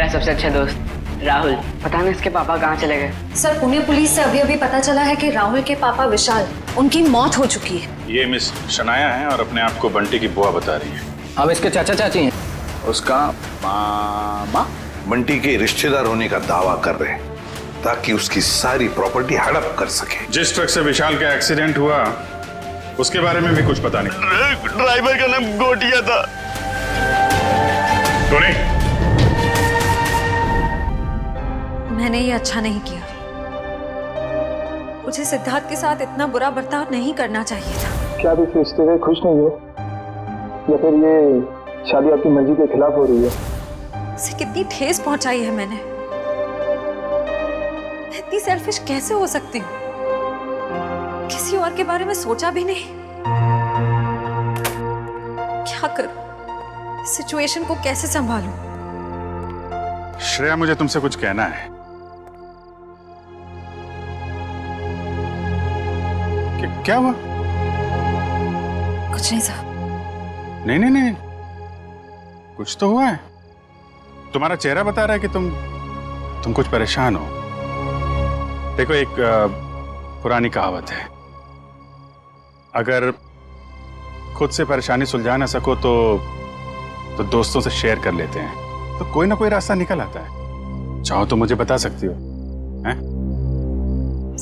मेरा सबसे अच्छा दोस्त राहुल। पता नहीं इसके पापा कहाँ चले गए। सर, पुणे पुलिस से अभी अभी पता चला है कि राहुल के पापा विशाल, उनकी मौत हो चुकी है। ये मिस शनाया है और अपने आप को बंटी की बुआ बता रही है। हम इसके चाचा चाची हैं। उसका मामा बंटी के रिश्तेदार होने का दावा कर रहे हैं ताकि उसकी सारी प्रॉपर्टी हड़प कर सके। जिस ट्रक से विशाल का एक्सीडेंट हुआ उसके बारे में भी कुछ पता नहीं। ड्राइवर का नाम गोटिया था। टोनी, मैंने ये अच्छा नहीं किया। मुझे सिद्धार्थ के साथ इतना बुरा बर्ताव नहीं करना चाहिए था। क्या आप इस रिश्ते से खुश नहीं हो, या फिर ये शादी आपकी मर्जी के खिलाफ हो रही है? उसे कितनी ठेस पहुंचाई है मैंने। इतनी सेल्फिश कैसे हो सकती हूँ? किसी और के बारे में सोचा भी नहीं। क्या करूं? सिचुएशन को कैसे संभालूं? श्रेया, मुझे तुमसे कुछ कहना है। क्या हुआ? कुछ नहीं साहब। नहीं नहीं नहीं, कुछ तो हुआ है। तुम्हारा चेहरा बता रहा है कि तुम कुछ परेशान हो। देखो, एक पुरानी कहावत है, अगर खुद से परेशानी सुलझा ना सको तो दोस्तों से शेयर कर लेते हैं, तो कोई ना कोई रास्ता निकल आता है। चाहो तो मुझे बता सकती हो। हैं?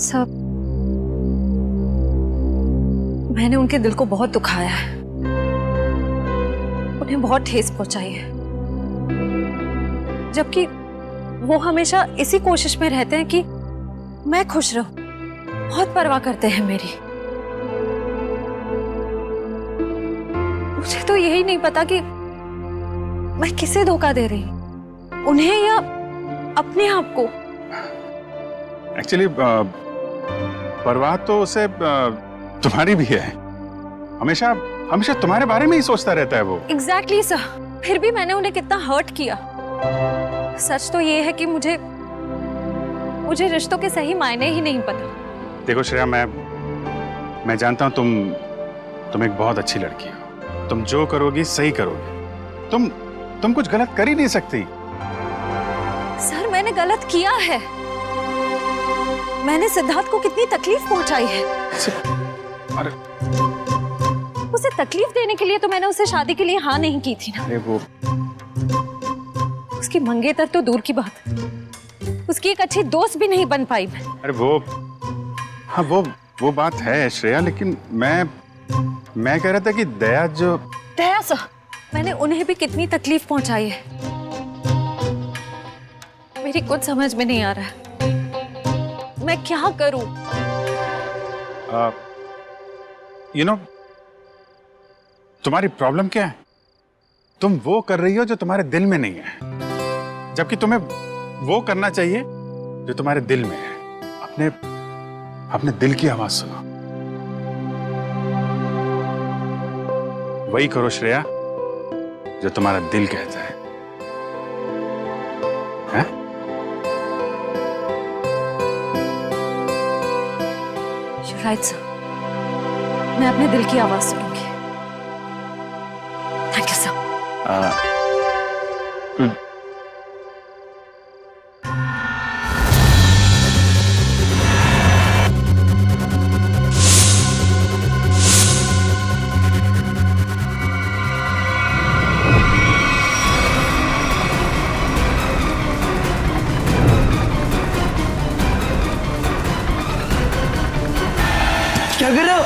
सब मैंने उनके दिल को बहुत दुखाया है, उन्हें बहुत ठेस पहुंचाई है, जबकि वो हमेशा इसी कोशिश में रहते हैं कि मैं खुश रहूं। बहुत परवाह करते हैं मेरी। मुझे तो यही नहीं पता कि मैं किसे धोखा दे रही हूं, उन्हें या अपने आप को। एक्चुअली परवाह तो उसे तुम्हारी भी है। हमेशा हमेशा तुम्हारे बारे में ही सोचता रहता है वो। एग्जैक्टली सर, फिर भी मैंने उन्हें कितना हर्ट किया। सच तो ये है कि मुझे रिश्तों के सही मायने ही नहीं पता। देखो श्रेया, मैं जानता हूं तुम एक बहुत अच्छी लड़की हो। तुम जो करोगी सही करोगी। तुम कुछ गलत कर ही नहीं सकती। सर, मैंने गलत किया है। मैंने सिद्धार्थ को कितनी तकलीफ पहुंचाई है। अरे उसे तकलीफ देने के लिए तो मैंने उसे शादी के लिए हाँ नहीं की थी ना। अरे वो उसकी मंगेतर तो दूर की बात, उसकी एक अच्छी दोस्त भी नहीं बन पाई मैं। अरे हाँ, वो बात है श्रेया, लेकिन मैं कह रहा था कि दया सर, मैंने उन्हें भी कितनी तकलीफ पहुंचाई है। मेरी कुछ समझ में नहीं आ रहा है, मैं क्या करूं? तुम्हारी प्रॉब्लम क्या है? तुम वो कर रही हो जो तुम्हारे दिल में नहीं है, जबकि तुम्हें वो करना चाहिए जो तुम्हारे दिल में है। अपने दिल की आवाज सुनो, वही करो श्रेया जो तुम्हारा दिल कहता है। हैं? You're right, sir. मैं अपने दिल की आवाज सुनूंगी। Thank you sir. क्या कर रहे हो?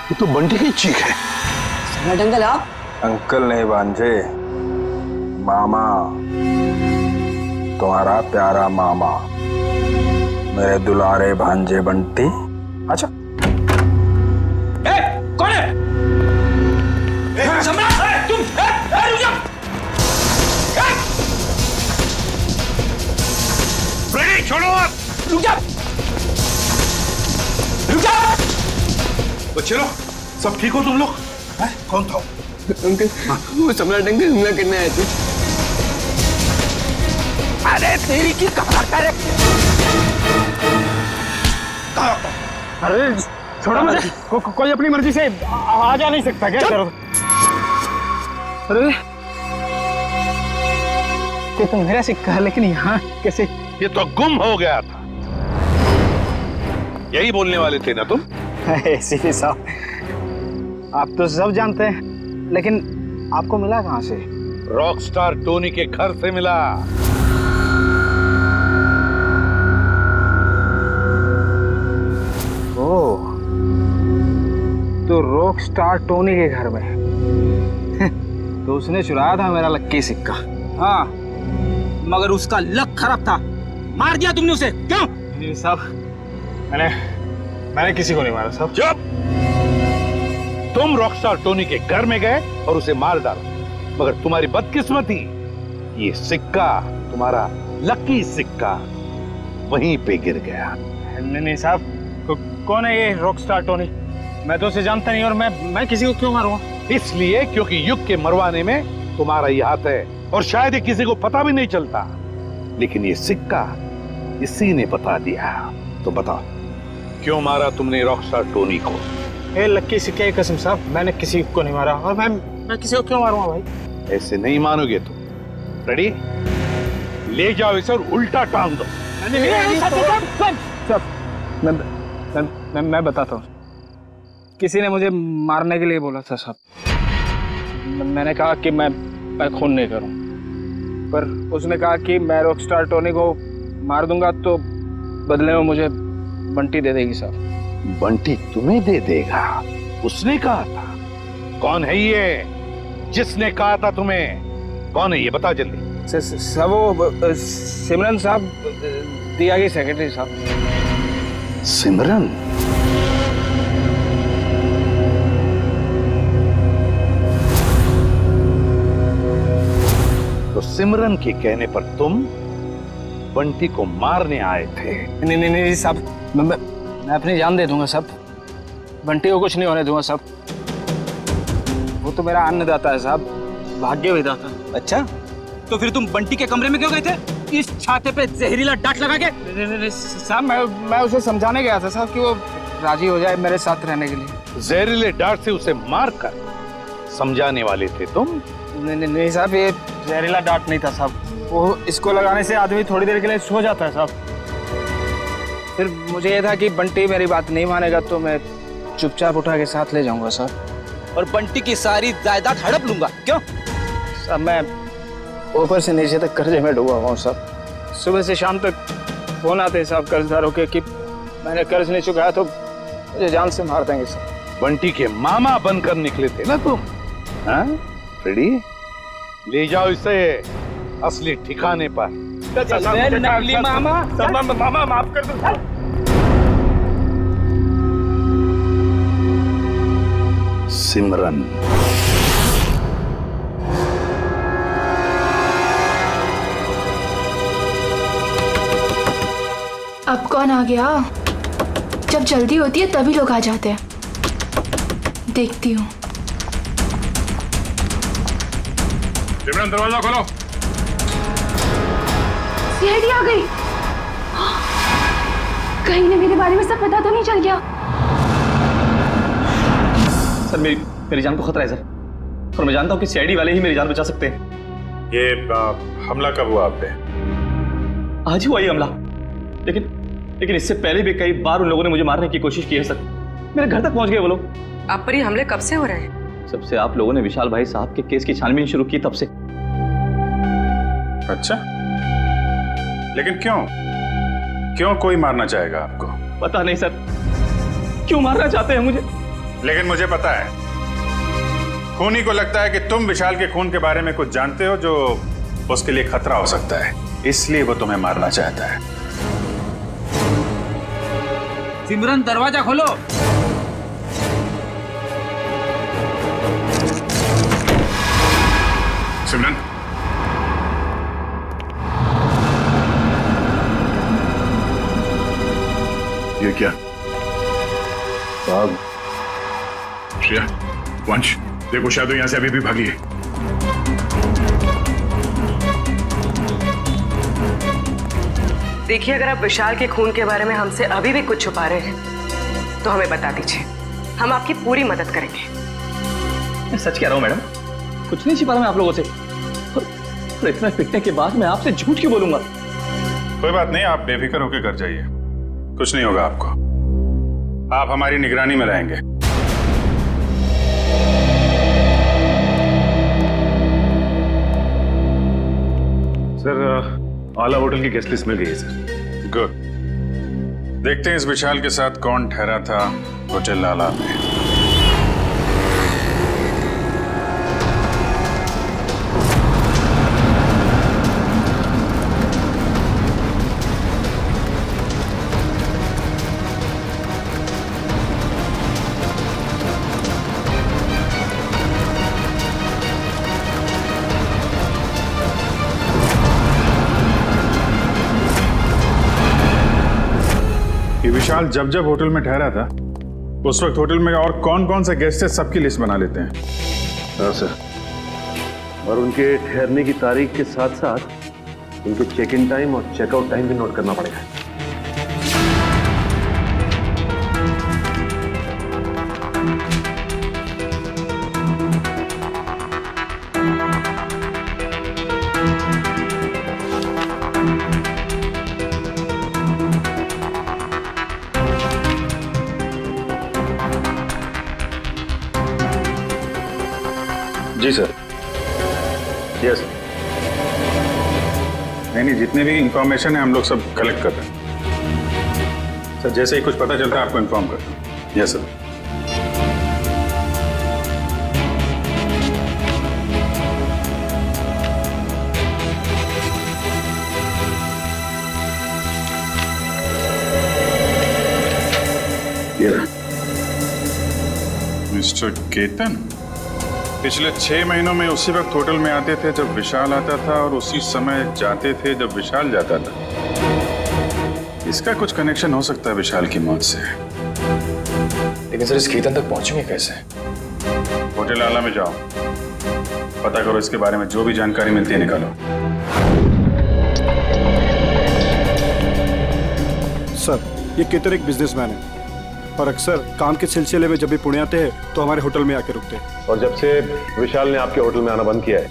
ये तो बंटी की चीख है। सम्राट अंकल, आप? अंकल नहीं भांजे, मामा, तुम्हारा प्यारा मामा, मेरे दुलारे भांजे बंटी। अच्छा, कौन है? सम्राट, तुम रुक जाओ। छोड़ो आप, रुक जाओ, रुक जाओ। बच्चे लोग, सब ठीक हो तुम लोग? कौन था? अंकल, वो सम्राट अंकल हमला करने आए थे। अरे तेरी की कहा करे। अरे छोड़ो मुझे। कोई अपनी मर्जी से आ जा नहीं सकता क्या? अरे ये तो मेरा सिक्का है, लेकिन यहाँ कैसे? ये तो गुम हो गया था। यही बोलने वाले थे ना तुम? सीपी साहब, आप तो सब जानते हैं, लेकिन आपको मिला कहाँ से? रॉकस्टार टोनी के घर से मिला। ओह, तो रॉकस्टार टोनी के घर में तो उसने चुराया था मेरा लक्की सिक्का। हाँ, मगर उसका लक खराब था, मार दिया तुमने उसे, क्यों? नहीं साहब, मैंने किसी को नहीं मारा साहब। चुप! तुम रॉकस्टार टोनी के घर में गए और उसे मार डाला, मगर तुम्हारी बदकिस्मती, ये सिक्का, तुम्हारा लकी सिक्का, वहीं पे गिर गया। नहीं साहब, कौन है ये रॉकस्टार टोनी? मैं तो उसे जानता नहीं, और मैं किसी को क्यों मारूंगा? इसलिए क्योंकि युग के मरवाने में तुम्हारा ही हाथ है, और शायद ये किसी को पता भी नहीं चलता, लेकिन ये सिक्का इसी ने बता दिया। तो बताओ, क्यों मारा तुमने रॉकस्टार टोनी को? ए लक्की सिक्के की कसम साहब, मैंने किसी को नहीं मारा, और मैं किसी को क्यों मारूंगा भाई? ऐसे नहीं मानोगे तुम। रेडी? ले जाओ इसे और उल्टा टांग दो। मैं बताता हूँ। किसी ने मुझे मारने के लिए बोला था साहब। मैंने कहा कि मैं खून नहीं करूँ, पर उसने कहा कि मैं रॉकस्टार टोनी को मार दूंगा तो बदले में मुझे बंटी दे देगी साहब। बंटी तुम्हें दे देगा? उसने कहा था? कौन है ये जिसने कहा था तुम्हें? कौन है ये, बता जल्दी। सब वो सिमरन साहब, दिया की सेक्रेटरी साहब। सिमरन? तो सिमरन के कहने पर तुम बंटी को मारने आए थे? नहीं साहब, मैं अपनी जान दे दूंगा साहब। बंटी को कुछ नहीं होने दूंगा साहब। वो तो मेरा अन्नदाता है साहब, भाग्य विधाता। अच्छा, तो फिर तुम बंटी के कमरे में क्यों गए थे, इस छाते पे जहरीला डांट लगा के? नहीं साहब, मैं उसे समझाने गया था साहब कि वो राजी हो जाए मेरे साथ रहने के लिए। जहरीले डांट से उसे मार कर समझाने वाले थे तुम? नहीं साहब, ये जहरीला डांट नहीं था साहब। वो इसको लगाने से आदमी थोड़ी देर के लिए सो जाता है साहब। फिर मुझे ये था कि बंटी मेरी बात नहीं मानेगा तो मैं चुपचाप उठा के साथ ले जाऊंगा साहब, और बंटी की सारी जायदाद हड़प लूंगा, क्यों? साहब मैं ऊपर से नीचे तक कर्जे में डूबा हुआ हूँ साहब। सुबह से शाम तक फोन आते हैं साहब कर्जदारों के कि मैंने कर्ज नहीं चुकाया तो मुझे जान से मार देंगे साहब। बंटी के मामा बनकर निकले थे ना तुम? हाँ? रेडी? ले जाओ इसे असली ठिकाने पर। नकली मामा। मामा माफ कर दो। सिमरन। अब कौन आ गया? जब जल्दी होती है तभी लोग आ जाते हैं। देखती हूँ। सिमरन, दरवाजा खोलो। सीआईडी आ गई। कहीं ने मेरे बारे में सब पता तो नहीं चल गया? सर मेरी जान को खतरा है सर, और मैं जानता हूँ कि सीआईडी वाले ही मेरी जान बचा सकते हैं। ये हमला कब हुआ आप पे? आज ही हुआ ये हमला, लेकिन इससे पहले भी कई बार उन लोगों ने मुझे मारने की कोशिश की है सर। मेरे घर तक पहुंच गए वो लोग। आप पर ये हमले कब से हो रहे हैं? जब से आप लोगों ने विशाल भाई साहब के केस की छानबीन शुरू की तब से। अच्छा, लेकिन क्यों कोई मारना चाहेगा आपको? पता नहीं सर, क्यों मारना चाहते हैं मुझे, लेकिन मुझे पता है। खूनी को लगता है कि तुम विशाल के खून के बारे में कुछ जानते हो जो उसके लिए खतरा हो सकता है, इसलिए वो तुम्हें मारना चाहता है। सिमरन, दरवाजा खोलो। सिमरन, ये क्या? साहब, श्रेया, वंश, देखो शायद यहां से अभी भी भागी है। देखिए, अगर आप विशाल के खून के बारे में हमसे अभी भी कुछ छुपा रहे हैं तो हमें बता दीजिए, हम आपकी पूरी मदद करेंगे। मैं सच कह रहा हूँ मैडम, कुछ नहीं छिपा रहा मैं आप लोगों से। और इतना पिटने के बाद मैं आपसे झूठ क्यों बोलूंगा? कोई बात नहीं, आप बेफिक्र होकर घर जाइए, कुछ नहीं होगा आपको। आप हमारी निगरानी में रहेंगे। सर, आला होटल की गेस्ट लिस्ट मिल गई है सर। गुड। देखते हैं इस विशाल के साथ कौन ठहरा था होटल आला में। ये विशाल जब जब होटल में ठहरा था उस वक्त होटल में और कौन कौन से गेस्ट है सबकी लिस्ट बना लेते हैं। हाँ सर, और उनके ठहरने की तारीख के साथ साथ उनके चेक इन टाइम और चेकआउट टाइम भी नोट करना पड़ेगा। जी सर। यस। नहीं, जितने भी इंफॉर्मेशन है हम लोग सब कलेक्ट कर रहे हैं सर। जैसे ही कुछ पता चलता है आपको इन्फॉर्म करता हूँ। Yes sir. मिस्टर केतन पिछले 6 महीनों में उसी वक्त होटल में आते थे जब विशाल आता था और उसी समय जाते थे जब विशाल जाता था। इसका कुछ कनेक्शन हो सकता है विशाल की मौत से। लेकिन सर, इस केतन तक पहुंचेंगे कैसे? होटल आला में जाओ, पता करो, इसके बारे में जो भी जानकारी मिलती है निकालो। सर, ये केतन एक बिजनेसमैन है और अक्सर काम के सिलसिले में जब भी पुणे आते हैं तो हमारे होटल में आके रुकते हैं। और जब से विशाल ने आपके होटल में आना बंद किया है,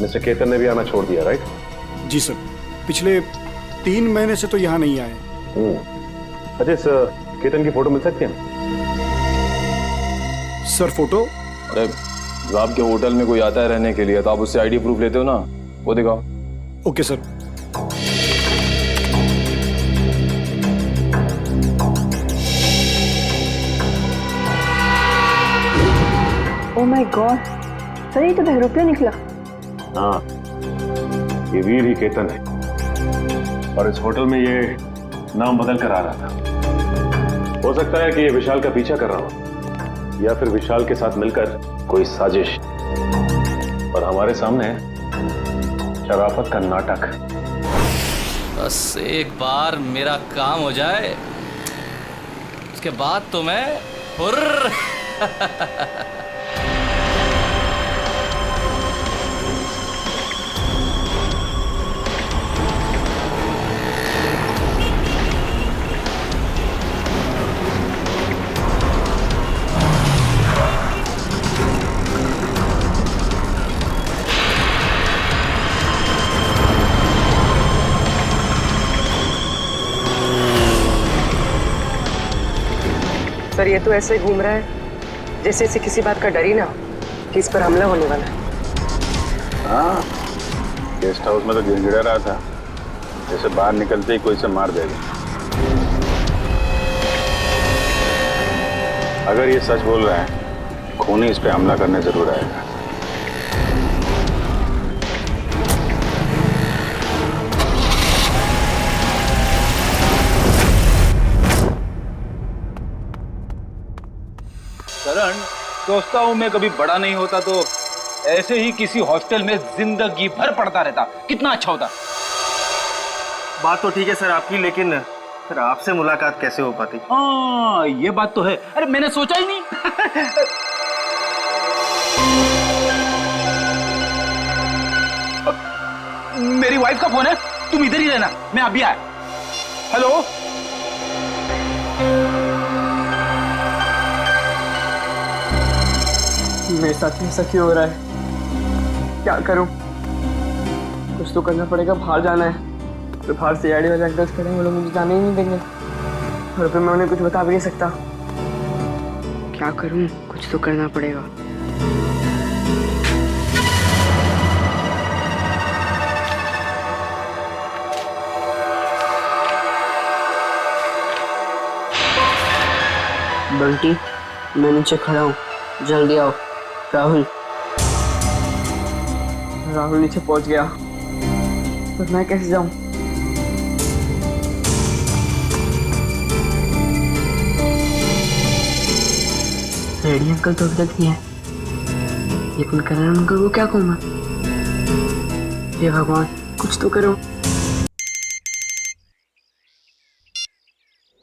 मिस्टर केतन ने भी आना छोड़ दिया, राइट? जी सर, पिछले 3 महीने से तो यहाँ नहीं आए। अच्छा, इस केतन की फोटो मिल सकती है? Sir photo? अरे, जब आपके होटल में कोई आता है रहने के लिए तो आप उससे आईडी प्रूफ लेते हो ना, वो दिखाओ। Okay sir. Oh my God, sir ये तो बहरूपिया निकला। हाँ, ये वीर ही केतन है और इस होटल में ये नाम बदल कर आ रहा था। हो सकता है कि ये विशाल का पीछा कर रहा हो या फिर विशाल के साथ मिलकर कोई साजिश, और हमारे सामने शराफत का नाटक। बस एक बार मेरा काम हो जाए, उसके बाद तो मैं हुर्र। सर, ये तो ऐसे ही घूम रहा है जैसे इसे किसी बात का डर ही ना हो कि इस पर हमला होने वाला है। हाँ, गेस्ट हाउस में तो गिड़गिड़ा रहा था जैसे बाहर निकलते ही कोई से मार देगा। अगर ये सच बोल रहा है, खूनी इस पे हमला करने जरूर आएगा। करण, सोचता हूँ मैं कभी बड़ा नहीं होता तो ऐसे ही किसी हॉस्टल में जिंदगी भर पढ़ता रहता, कितना अच्छा होता। बात तो ठीक है सर आपकी, लेकिन सर आपसे मुलाकात कैसे हो पाती? हाँ, ये बात तो है। अरे मैंने सोचा ही नहीं। मेरी वाइफ का फोन है, तुम इधर ही रहना, मैं अभी आया। हेलो। मेरे साथ ऐसा क्यों हो रहा है? क्या करूं? कुछ तो करना पड़ेगा। बाहर जाना है तो बाहर से आईडी वाले अंकल्स खड़े हैं, वो लोग मुझे जाने ही नहीं देंगे और फिर मैं उन्हें कुछ बता भी नहीं सकता। क्या करूं? कुछ तो करना पड़ेगा। बंटी, मैं नीचे खड़ा हूँ, जल्दी आओ। राहुल नीचे पहुंच गया, पर मैं कैसे जाऊं? रेडी अंकल तो अभी तक नहीं है, लेकिन करण अंकल को क्या कहूँ मैं? हे भगवान, कुछ तो करो।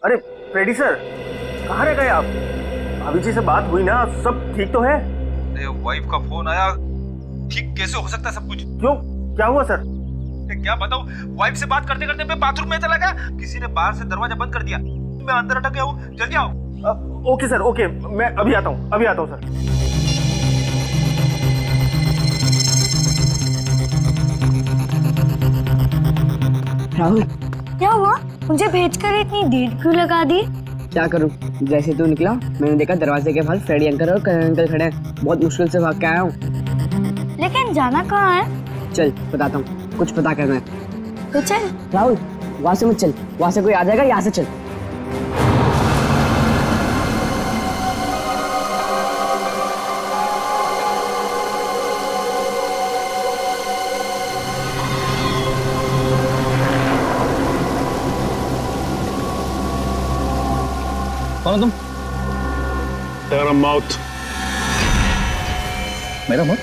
अरे फ्रेडी सर, कहाँ रह गए आप? भाभी जी से बात हुई ना? सब ठीक तो है? वाइफ का फोन आया, ठीक कैसे हो सकता है सब कुछ? क्यों, क्या हुआ सर? क्या बताऊं, वाइफ से बात करते करते मैं बाथरूम में चला गया, किसी ने बाहर से दरवाजा बंद कर दिया, मैं अंदर अटक गया हूँ। जल्दी आओ। ओके सर, ओके, मैं अभी आता हूँ सर। राहुल, क्या हुआ? मुझे भेजकर इतनी देर क्यों लगा दी? क्या करूं? जैसे तू निकला मैंने देखा दरवाजे के बाहर फ्रेडी अंकल और करण अंकल खड़े हैं। बहुत मुश्किल से भाग के आया हूँ। लेकिन जाना कहाँ है? चल बताता हूँ, कुछ पता करना है तो चल। राहुल, वहां से मत चल, वहां से कोई आ जाएगा, यहाँ से चल। कौन तुम? तेरा मौत। मेरा मौत?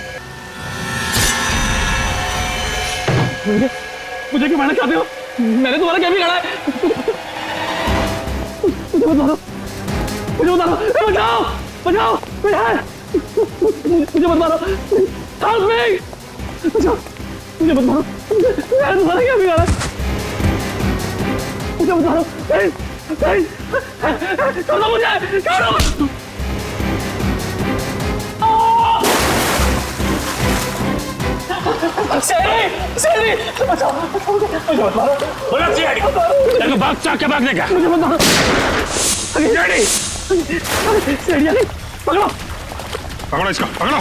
मुझे क्यों मारना चाहते हो? मैंने तुम्हारा क्या बिगाड़ा है? मुझे मत मारो, मुझे मत मारो, बचाओ, बचाओ, मुझे मत मारो, हेल्प मी, बचाओ, मुझे मत मारो, मैंने तुम्हारा क्या बिगाड़ा? मुझे मत मारो, छोड़ो मुझे, छोड़ो। शेरी, बचाओ, मुझे मत मारो। बोला शेरी, तेरे को भाग के भागने का। मुझे मत मारो। शेरी, शेरी, पकड़ो, पकड़ो इसको, पकड़ो।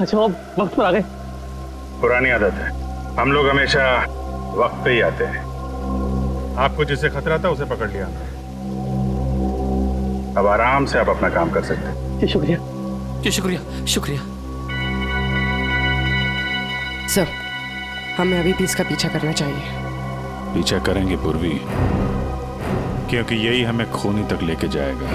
अच्छा, वक्त पर आ गए। पुरानी आदत है, हम लोग हमेशा वक्त पे ही आते हैं। आपको जिससे खतरा था उसे पकड़ लिया, अब आराम से आप अपना काम कर सकते हैं। जी शुक्रिया, जी शुक्रिया, शुक्रिया। सर, हमें अभी भी इसका पीछा करना चाहिए। पीछा करेंगे पूर्वी, क्योंकि यही हमें खूनी तक लेके जाएगा।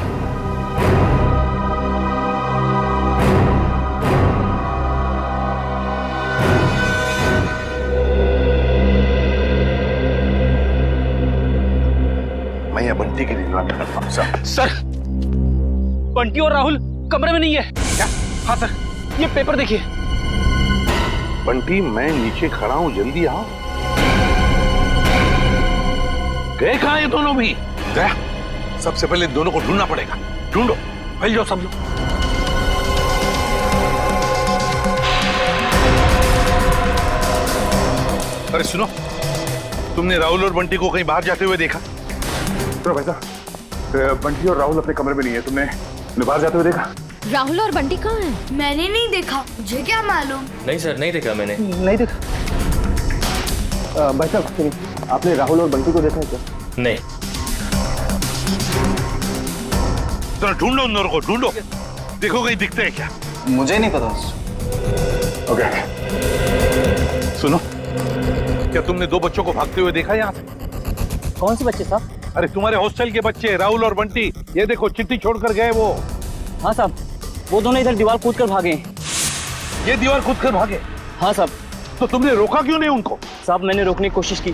मैं ये बंटी की निगरानी करता हूँ सर, बंटी और राहुल कमरे में नहीं है। क्या? हाँ सर, ये पेपर देखिए। बंटी, मैं नीचे खड़ा हूँ, जल्दी आओ। गए कहाँ ये दोनों भी? गया, सबसे पहले दोनों को ढूंढना पड़ेगा। ढूंढो, फैल जाओ सब लोग। अरे सुनो, तुमने राहुल और बंटी को कहीं बाहर जाते हुए देखा? तो भाई साहब, बंटी और राहुल अपने कमरे में नहीं है, तुमने बाहर जाते हुए देखा? राहुल और बंटी कहाँ हैं? मैंने नहीं देखा, मुझे क्या मालूम। नहीं सर, नहीं देखा मैंने। नहीं देखा। भाई साहब, आपने राहुल और बंटी को देखा है क्या? नहीं। तो ढूंढो उन दोनों को, ढूंढो, देखो कहीं दिखते हैं क्या। मुझे नहीं पता। ओके, सुनो, क्या तुमने दो बच्चों को भागते हुए देखा यहाँ से? कौन से बच्चे साहब? अरे तुम्हारे हॉस्टल के बच्चे, राहुल और बंटी। ये देखो, चिट्ठी छोड़कर गए वो। हाँ साहब, वो दोनों इधर दीवार कूद कर भागे। ये दीवार कूद कर भागे? हाँ साहब। तो तुमने रोका क्यों नहीं उनको? साहब, मैंने रोकने की कोशिश की,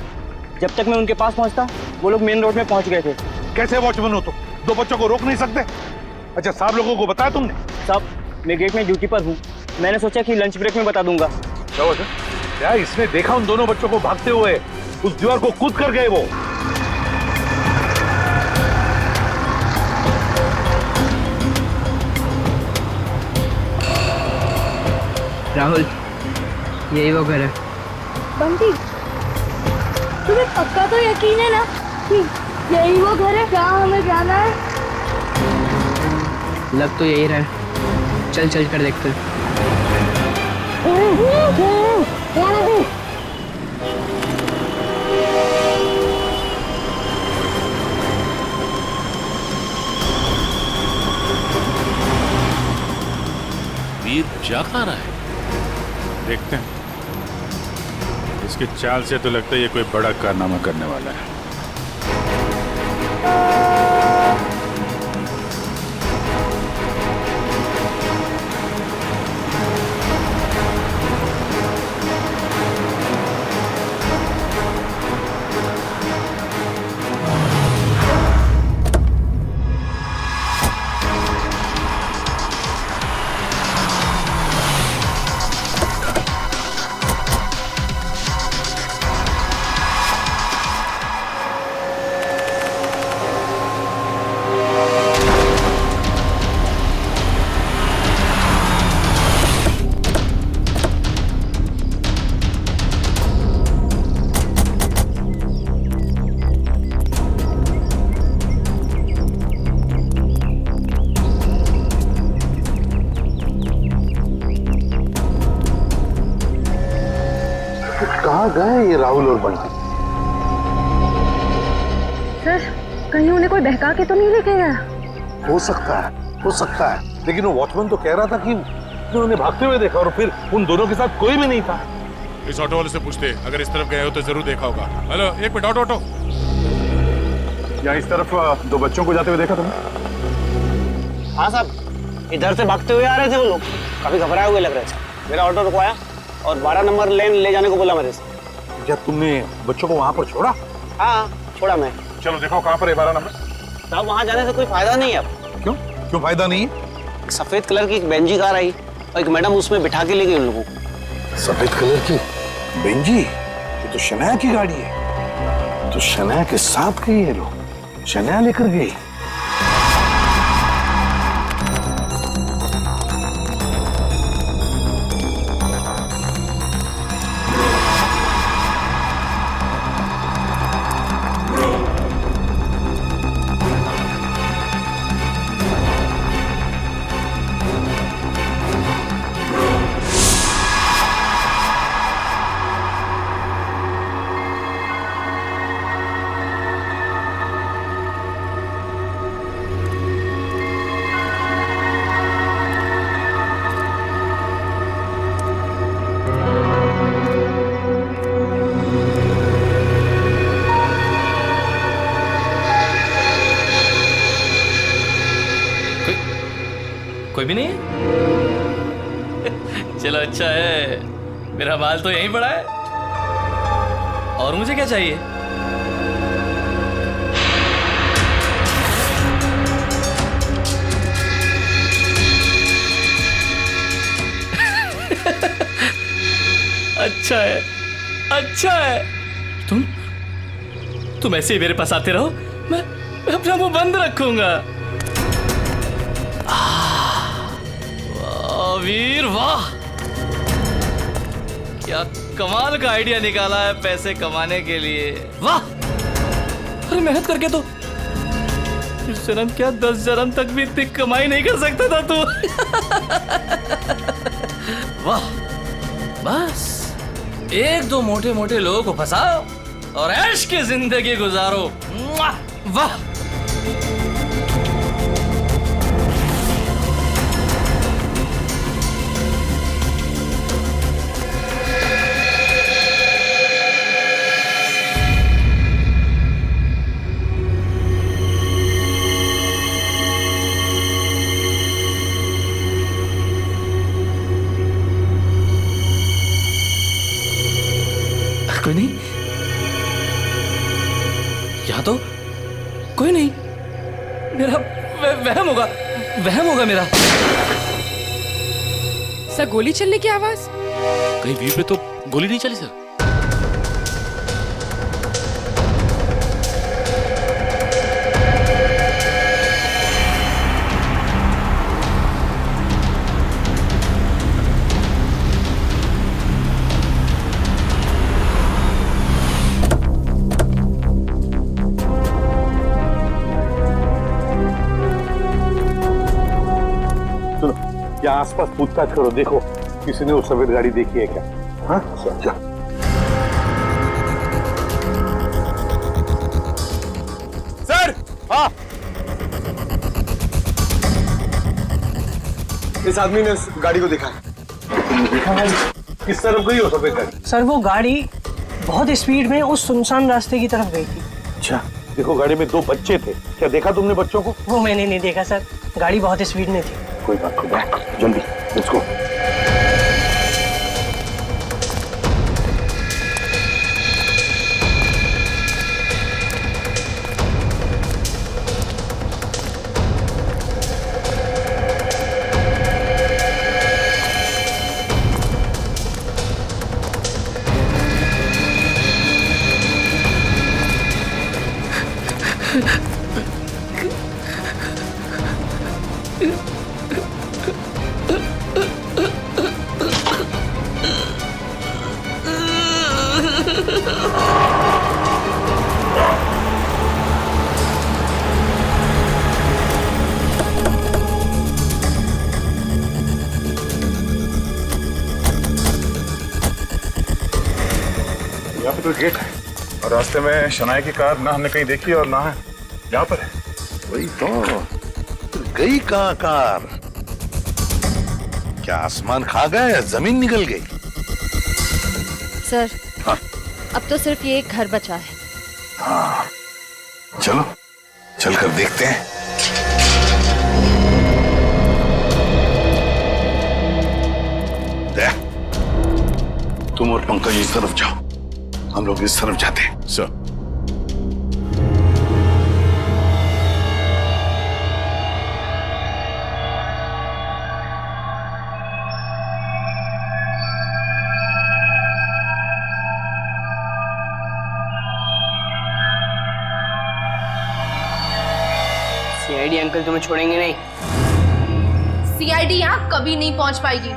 जब तक मैं उनके पास पहुंचता वो लोग मेन रोड में पहुंच गए थे। कैसे वॉचमैन हो तुम? दो बच्चों को रोक नहीं सकते? अच्छा, साहब लोगों को बताया तुमने? साहब, मैं गेट में ड्यूटी पर हूँ, मैंने सोचा कि लंच ब्रेक में बता दूंगा। क्या इसने देखा उन दोनों बच्चों को भागते हुए? उस दीवार को कूद कर गए वो। राहुल, यही वो घर है। बंटी, तुम्हें पक्का तो यकीन है ना कि यही वो घर है जहाँ हमें जाना है? लग तो यही रहा है। चल चल कर देखते हैं। वीर जा कहाँ रहा है? देखते हैं। इसकी चाल से तो लगता है ये कोई बड़ा कारनामा करने वाला है। कहाँ गए ये राहुल और बंटी? सर, कहीं उन्हें कोई बहका के तो नहीं लेके गया? हो सकता है, लेकिन वो वॉचमैन तो कह रहा था कि उसने उन्हें भागते हुए देखा और फिर उन दोनों के साथ कोई भी नहीं था। इस ऑटो वाले से पूछते, अगर इस तरफ गए हो तो जरूर देखा होगा। हेलो, एक मिनट, ऑटो। यहाँ इस तरफ दो बच्चों को जाते हुए देखा तुमने? हाँ साहब, इधर से भागते हुए आ रहे थे वो लोग, काफी घबराए हुए लग रहे थे। मेरा ऑटो रुकवाया और 12 नंबर लेन ले जाने को बोला मेरे से। क्या तुमने बच्चों को वहाँ पर छोड़ा? हाँ, छोड़ा मैं। चलो देखो कहाँ पर है 12 नंबर। साहब, वहाँ जाने से कोई फायदा नहीं है अब। क्यों फायदा नहीं है? सफेद कलर की एक बेंजी कार आई और एक मैडम उसमें बिठा के ले गई उन लोगों को। सफेद कलर की बेंजी? ये तो शनाया की गाड़ी है। तो शनाया के साथ गई है लोग, शनाया लेकर गई। कोई भी नहीं है? चलो अच्छा है, मेरा माल तो यहीं पड़ा है। और मुझे क्या चाहिए? अच्छा है। तुम ऐसे ही मेरे पास आते रहो, मैं अपना मुंह बंद रखूंगा। वीर वाह, क्या कमाल का आइडिया निकाला है पैसे कमाने के लिए। वाह, अरे मेहनत करके तो इस जन्म क्या 10 जन्म तक भी इतनी कमाई नहीं कर सकता था तू। वाह, बस एक दो मोटे मोटे लोगों को फंसाओ और ऐश की जिंदगी गुजारो। वाह, कोई नहीं, यहाँ तो कोई नहीं। मेरा वहम होगा मेरा। सर, गोली चलने की आवाज? कहीं वीर पे तो गोली नहीं चली सर? आसपास पूछताछ करो, देखो किसी ने वो सफेद गाड़ी देखी है क्या? हाँ चल। सर। हाँ, इस आदमी ने इस गाड़ी को देखा है। देखा है? किस तरफ गई हो सफेद गाड़ी? सर वो गाड़ी बहुत स्पीड में उस सुनसान रास्ते की तरफ गई थी। अच्छा, देखो गाड़ी में 2 बच्चे थे, क्या देखा तुमने बच्चों को? वो मैंने नहीं देखा सर, गाड़ी बहुत स्पीड में थी। कोई बात नहीं, जल्दी लेट्स गो। यहाँ पे तो गेट है और रास्ते में शनाया की कार ना हमने कहीं देखी और ना है यहाँ पर है। वही तो गई कहाँ कार? क्या आसमान खा गया या जमीन निकल गई? सर हाँ? अब तो सिर्फ ये एक घर बचा है। हाँ चलो चलकर देखते हैं। तुम और पंकज इस तरफ जाओ, हम लोग इस तरफ जाते हैं। सर सीआईडी अंकल तुम्हें छोड़ेंगे नहीं। सीआईडी यहाँ कभी नहीं पहुंच पाएगी।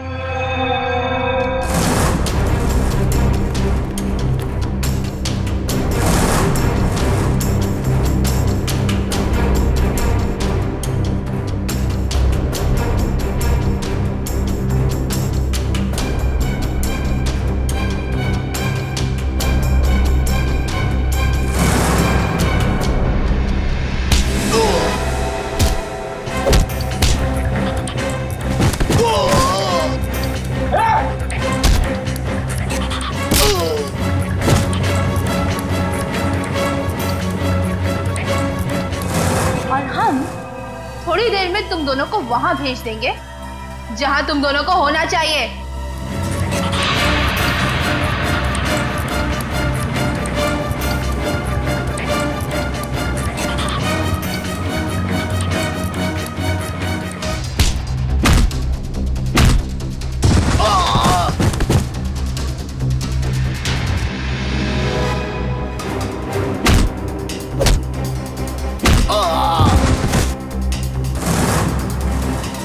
थोड़ी देर में तुम दोनों को वहां भेज देंगे जहां तुम दोनों को होना चाहिए।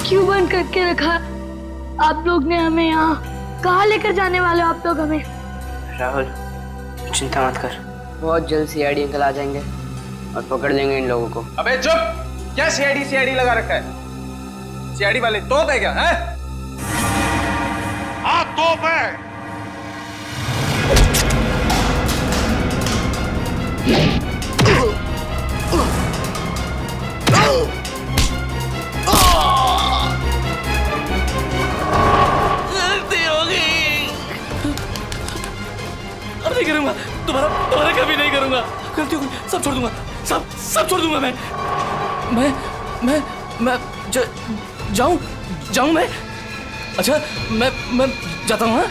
क्यों बंद करके रखा आप लोग ने हमें यहाँ? कहाँ लेकर जाने वाले हो आप लोग हमें? राहुल चिंता मत कर, बहुत जल्द सीआईडी अंकल आ जाएंगे और पकड़ लेंगे इन लोगों को। अबे चुप! क्या सीआईडी लगा रखा है? सीआईडी वाले तोप है क्या? है? हाँ तोप है। अब नहीं करूंगा, तुम्हारा कभी नहीं करूंगा। गलती हो गई, सब छोड़ दूंगा, सब छोड़ दूंगा मैं जाऊं मैं? अच्छा मैं जाता हूँ। हाँ?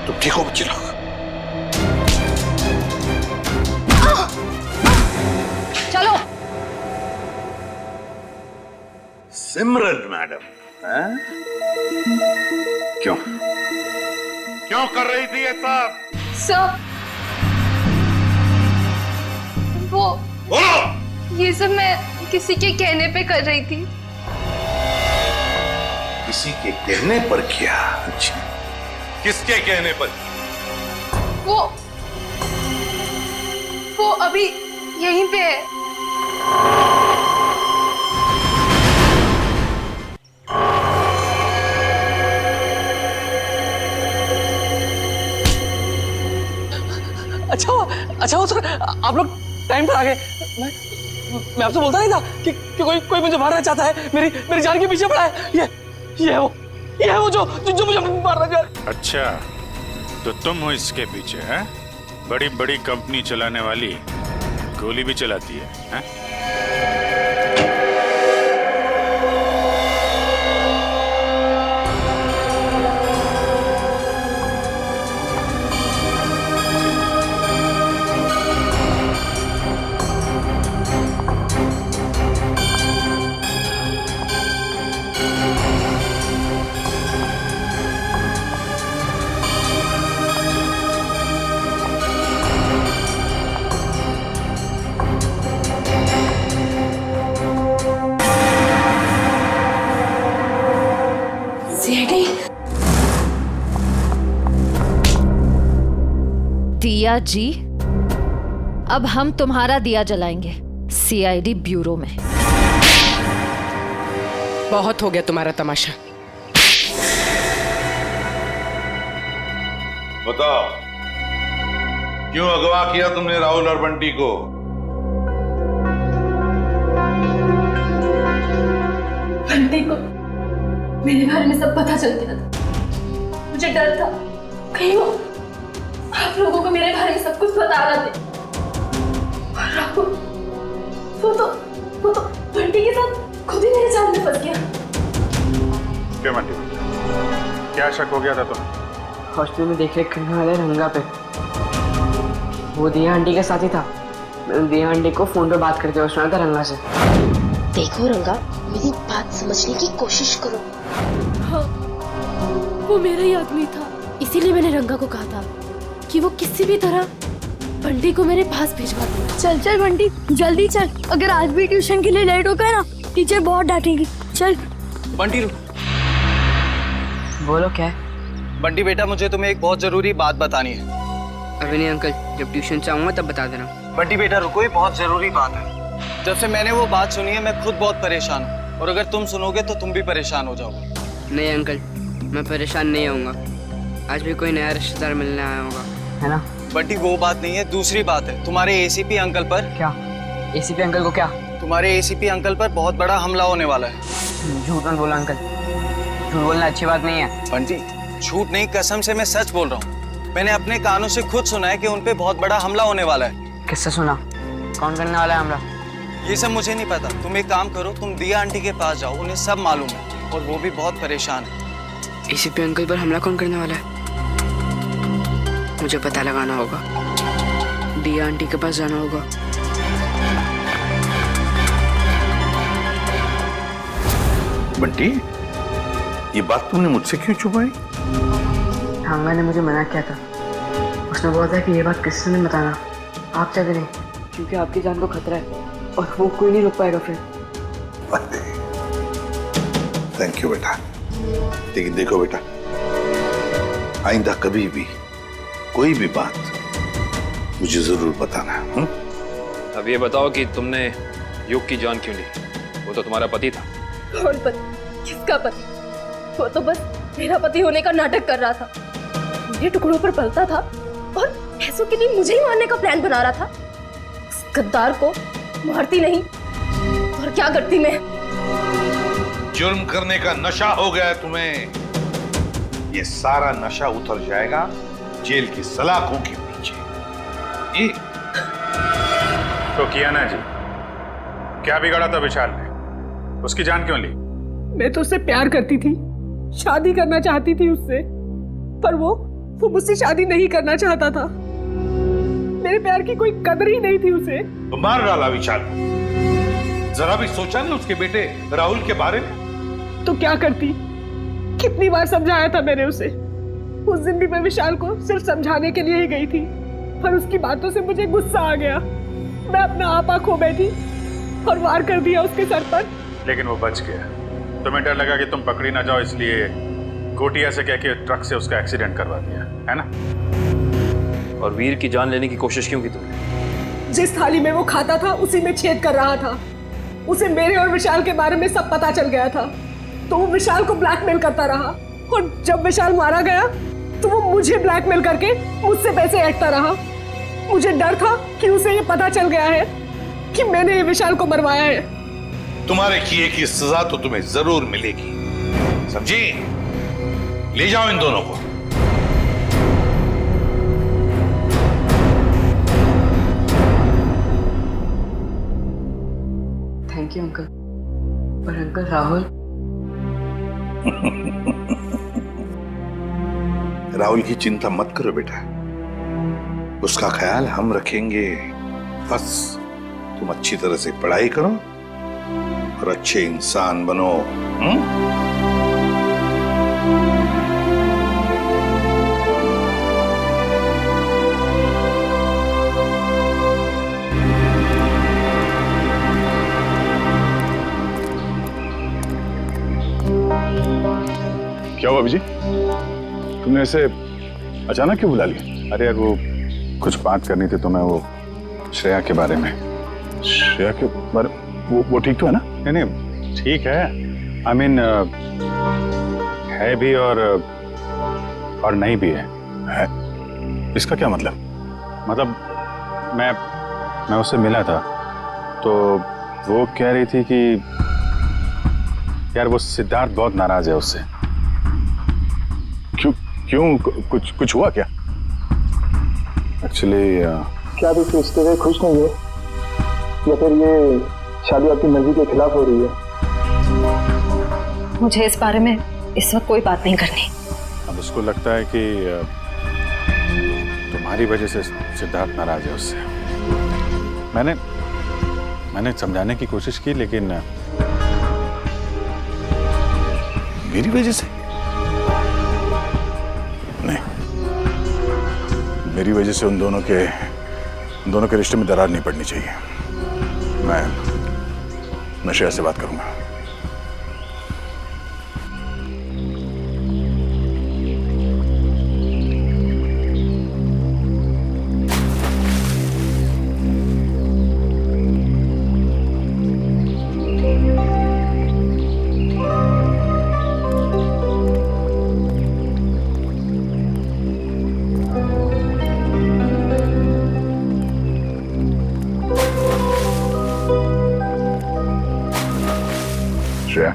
तुम ठीक हो बच्चे लोग? चलो। सिमरन मैडम, क्यों क्यों कर रही थी ये सब? सर वो ये सब मैं किसी के कहने पे कर रही थी। किसी के कहने पर किया? अच्छा, किसके कहने पर? वो अभी यहीं पे है। अच्छा हो सर, आप लोग टाइम पर आ गए। मैं आपसे बोलता नहीं था कि कोई मुझे मारना चाहता है, मेरी जान के पीछे पड़ा है। ये है वो जो मुझे मारना चाह रहा है। अच्छा, तो तुम हो इसके पीछे, हैं? बड़ी बड़ी कंपनी चलाने वाली गोली भी चलाती है? दिया जी, अब हम तुम्हारा दिया जलाएंगे सीआईडी ब्यूरो में। बहुत हो गया तुम्हारा तमाशा। बताओ, क्यों अगवा किया तुमने राहुल और बंटी को? बंटी को मेरे बारे में सब पता चल गया था। मुझे डर था कहीं वो आप लोगों को मेरे बारे में सब कुछ बता रहे थे। और राहुल वो तो बंटी के साथ खुद ही मेरे जाल में फंस गया। क्यों बंटी, क्या शक हो गया था तुम्हें? हॉस्टल में देख रेख करने वाले रंगा पे वो दिया आंटी के साथ ही था। मैंने दिया आंटी को फोन पे बात करते हुए सुना था रंगा से। देखो रंगा, मेरी बात समझने की कोशिश करो। हाँ, वो मेरा ही आदमी था, इसीलिए मैंने रंगा को कहा था कि वो किसी भी तरह बंटी को मेरे पास भिजवा दे। चल बंटी, जल्दी चल। अगर आज भी ट्यूशन के लिए लेट हो गया ना, टीचर बहुत डांटेगी। चल बंटी, बोलो क्या है? बंटी बेटा, मुझे तुम्हें एक बहुत जरूरी बात बतानी है। अभी नहीं अंकल, जब ट्यूशन से आऊंगा तब बता देना। बंटी बेटा रुको, ये बहुत जरूरी बात है। जब से मैंने वो बात सुनी है मैं खुद बहुत परेशान हूँ, और अगर तुम सुनोगे तो तुम भी परेशान हो जाओगे। नहीं अंकल, मैं परेशान नहीं होऊंगा। आज भी कोई नया रिश्तेदार मिलने आया होगा, है ना? बंटी वो बात नहीं है, दूसरी बात है। तुम्हारे एसीपी अंकल पर। क्या? एसीपी अंकल को क्या? तुम्हारे एसीपी अंकल पर बहुत बड़ा हमला होने वाला है। झूठ मत बोला अंकल, झूठ बोलना अच्छी बात नहीं है। बंटी झूठ नहीं, कसम से मैं सच बोल रहा हूँ। मैंने अपने कानों से खुद सुना है कि उन पे बहुत बड़ा हमला होने वाला है। किससे सुना? कौन करने वाला है हमला? ये सब मुझे नहीं पता। तुम एक काम करो, तुम दिया आंटी के पास जाओ, उन्हें सब मालूम है और वो भी बहुत परेशान है। एसीपी अंकल पर हमला कौन करने वाला है? मुझे पता लगाना होगा, दिया आंटी के पास जाना होगा। बंटी, ये बात तुमने मुझसे क्यों छुपाई? ठांगा ने मुझे मना किया था। उसने बोला था कि ये बात किसी से नहीं बताना, आप चाहते नहीं, क्योंकि आपकी जान को खतरा है और वो कोई नहीं रोक पाएगा फिर। थैंक यू बेटा। लेकिन देखो बेटा, आइंदा कभी भी कोई भी बात मुझे जरूर बताना। अब ये बताओ कि तुमने युग की जान क्यों ली? वो तो तुम्हारा पति था। कौन पति? किसका पति? वो तो बस मेरा पति होने का नाटक कर रहा था, मेरे टुकड़ों पर पलता था और पैसों के लिए मुझे ही मारने का प्लान बना रहा था। उस गद्दार को मारती नहीं और क्या करती मैं? जुर्म करने का नशा हो गया है तुम्हें। ये सारा नशा उतर जाएगा जेल की सलाखों के पीछे। ये तो किया ना जी, क्या बिगाड़ा था विशाल ने? उसकी जान क्यों ली? मैं तो उससे प्यार करती थी, शादी करना चाहती थी उससे, पर वो मुझसे शादी नहीं करना चाहता था। मेरे प्यार की कोई कदर ही नहीं थी उसे। तो मार डाला विशाल। जरा भी सोचा नहीं उसके बेटे राहुल के बारे में? तो क्या करती? कितनी बार समझाया था मैंने उसे, उस दिन भी मैं विशाल को सिर्फ समझाने के लिए ही गई थी, पर उसकी बातों से मुझे गुस्सा आ गया। मैं अपना आपा खो बैठी और वार कर दिया उसके सर पर। लेकिन वो बच गया। तुम्हें डर लगा कि तुम पकड़ी ना जाओ, इसलिए गोटिया से कह के ट्रक से उसका एक्सीडेंट करवा दिया, है ना? और वीर की जान लेने की कोशिश क्यों की तुमने? जिस थाली में वो खाता था उसी में छेद कर रहा था। उसे मेरे और विशाल के बारे में सब पता चल गया था, तो वो विशाल को ब्लैकमेल करता रहा, और जब विशाल मारा गया तो वो मुझे ब्लैकमेल करके मुझसे पैसे ऐंठता रहा। मुझे डर था कि उसे ये पता चल गया है कि मैंने ये विशाल को मरवाया है। तुम्हारे किए की सजा तो तुम्हें जरूर मिलेगी, समझी? ले जाओ इन दोनों को। Thank you uncle. पर अंकल राहुल राहुल की चिंता मत करो बेटा, उसका ख्याल हम रखेंगे। बस तुम अच्छी तरह से पढ़ाई करो और अच्छे इंसान बनो। क्या हुआ अभिजीत? तुमने ऐसे अचानक क्यों बुला लिया? अरे यार वो कुछ बात करनी थी तुम्हें, वो श्रेया के बारे में। श्रेया के बारे वो ठीक तो है ना? नहीं ठीक है, आई मीन है भी और नहीं भी है। इसका क्या मतलब? मतलब मैं उससे मिला था तो वो कह रही थी कि यार वो सिद्धार्थ बहुत नाराज है उससे। क्यों कुछ हुआ क्या? एक्चुअली क्या आप इस रिश्ते से खुश नहीं है, या फिर ये शादी आपकी मर्जी के खिलाफ हो रही है? मुझे इस बारे में इस वक्त कोई बात नहीं करनी। अब उसको लगता है कि तुम्हारी वजह से सिद्धार्थ नाराज है उससे। मैंने समझाने की कोशिश की, लेकिन मेरी वजह से नहीं, मेरी वजह से उन दोनों के रिश्ते में दरार नहीं पड़नी चाहिए। मैं श्रेया से बात करूंगा। श्रेया,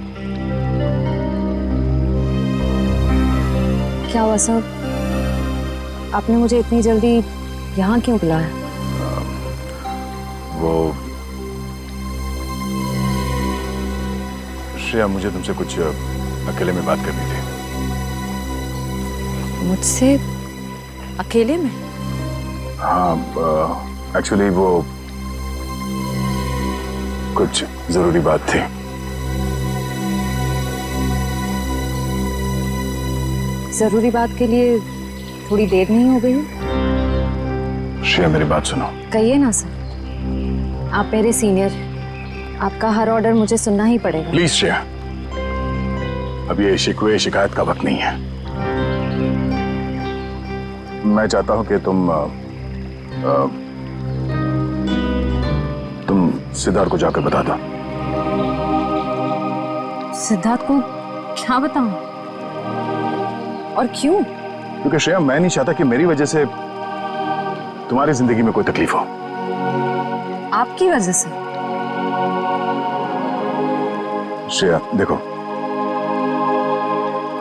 क्या हुआ सर? आपने मुझे इतनी जल्दी यहाँ क्यों बुलाया? वो श्रेया, मुझे तुमसे कुछ अकेले में बात करनी थी। मुझसे अकेले में? हाँ, एक्चुअली वो कुछ जरूरी बात थी। जरूरी बात के लिए थोड़ी देर नहीं हो गई? श्रेया, मेरी बात सुनो। कहिए ना सर, आप मेरे सीनियर, आपका हर ऑर्डर मुझे सुनना ही पड़ेगा। प्लीज श्रेया, अब ये शिकवे शिकायत का वक्त नहीं है। मैं चाहता हूं कि तुम सिद्धार्थ को जाकर बता दो। सिद्धार्थ को क्या बताऊं? और क्यों? क्योंकि श्रेया, मैं नहीं चाहता कि मेरी वजह से तुम्हारी जिंदगी में कोई तकलीफ हो। आपकी वजह से? श्रेया देखो,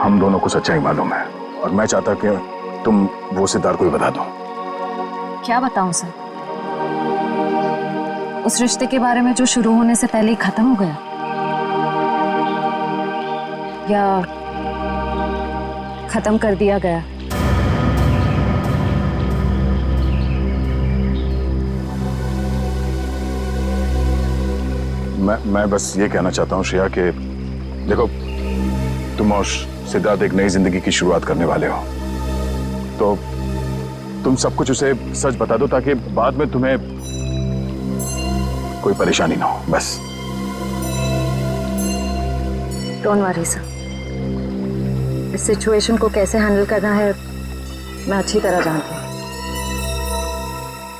हम दोनों को सच्चाई मालूम है और मैं चाहता कि तुम वो सिद्धार्थ को ही बता दो। क्या बताऊं सर? उस रिश्ते के बारे में जो शुरू होने से पहले ही खत्म हो गया, या खत्म कर दिया गया? मैं बस ये कहना चाहता हूँ श्रेया कि देखो, तुम और सिद्धार्थ एक नई जिंदगी की शुरुआत करने वाले हो तो तुम सब कुछ उसे सच बता दो ताकि बाद में तुम्हें कोई परेशानी ना हो, बस। डोंट वरी सर, इस सिचुएशन को कैसे हैंडल करना है मैं अच्छी तरह जानती हूँ।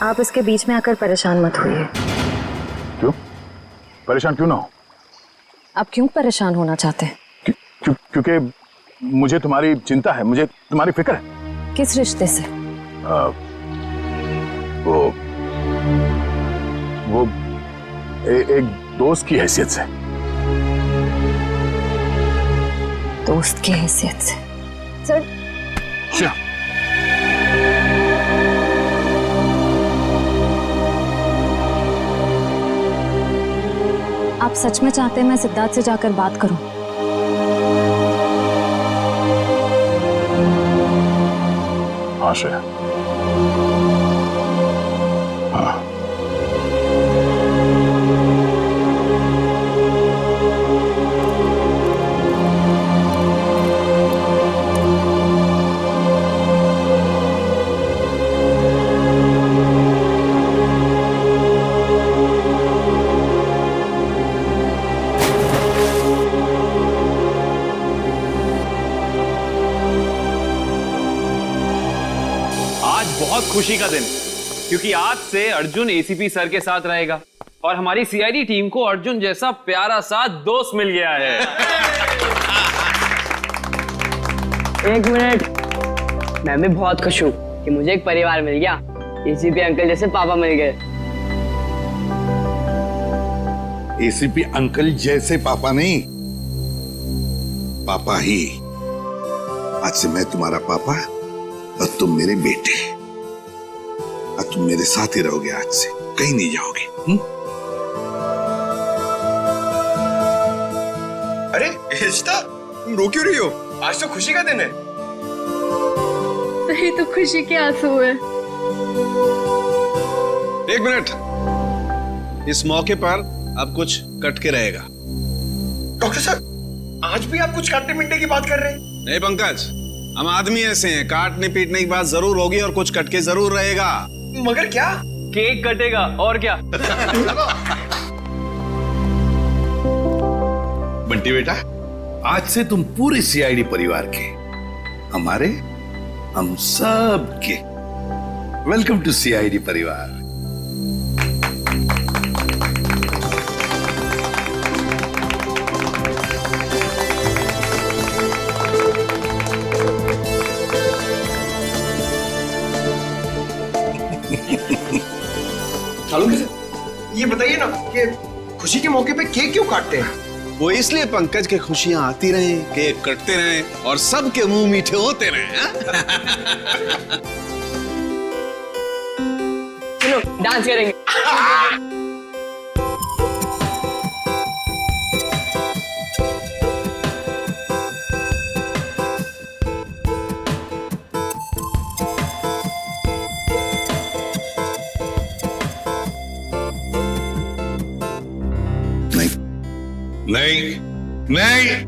आप इसके बीच में आकर परेशान मत होइए। क्यों परेशान क्यों ना हो? आप क्यों परेशान होना चाहते हैं? क्योंकि मुझे तुम्हारी चिंता है, मुझे तुम्हारी फिक्र है। किस रिश्ते से? वो एक दोस्त की हैसियत से। दोस्त की हैसियत से? सर आप सच में चाहते हैं मैं सिद्धार्थ से जाकर बात करूं? हाँ श्रेया, हाँ। बहुत खुशी का दिन, क्योंकि आज से अर्जुन एसीपी सर के साथ रहेगा और हमारी सीआईडी टीम को अर्जुन जैसा प्यारा सा दोस्त मिल गया है। एक मिनट, मैं भी बहुत खुश हूँ कि मुझे एक परिवार मिल गया। एसीपी अंकल जैसे पापा मिल गए। एसीपी अंकल जैसे पापा नहीं, पापा ही। आज से मैं तुम्हारा पापा और तुम मेरे बेटे। और तुम मेरे साथ ही रहोगे, आज से कहीं नहीं जाओगे। अरे इशिता, तुम रो क्यों रही हो? आज तो खुशी का दिन है। नहीं तो खुशी के आंसू है। एक मिनट, इस मौके पर अब कुछ कट के रहेगा। डॉक्टर साहब, आज भी आप कुछ काटने पीटने की बात कर रहे हैं? नहीं पंकज, हम आदमी ऐसे हैं, काटने पीटने की बात जरूर होगी और कुछ कट के जरूर रहेगा। मगर क्या? केक कटेगा और क्या। बंटी बेटा, आज से तुम पूरे सीआईडी परिवार के, हमारे, हम सब के वेलकम टू सीआईडी परिवार। चालू कैसे? ये बताइए ना कि खुशी के मौके पे केक क्यों काटते हैं? वो इसलिए पंकज के खुशियां आती रहे, केक कटते रहे और सबके मुंह मीठे होते रहे। चलो डांस करेंगे। नहीं नहीं नहीं,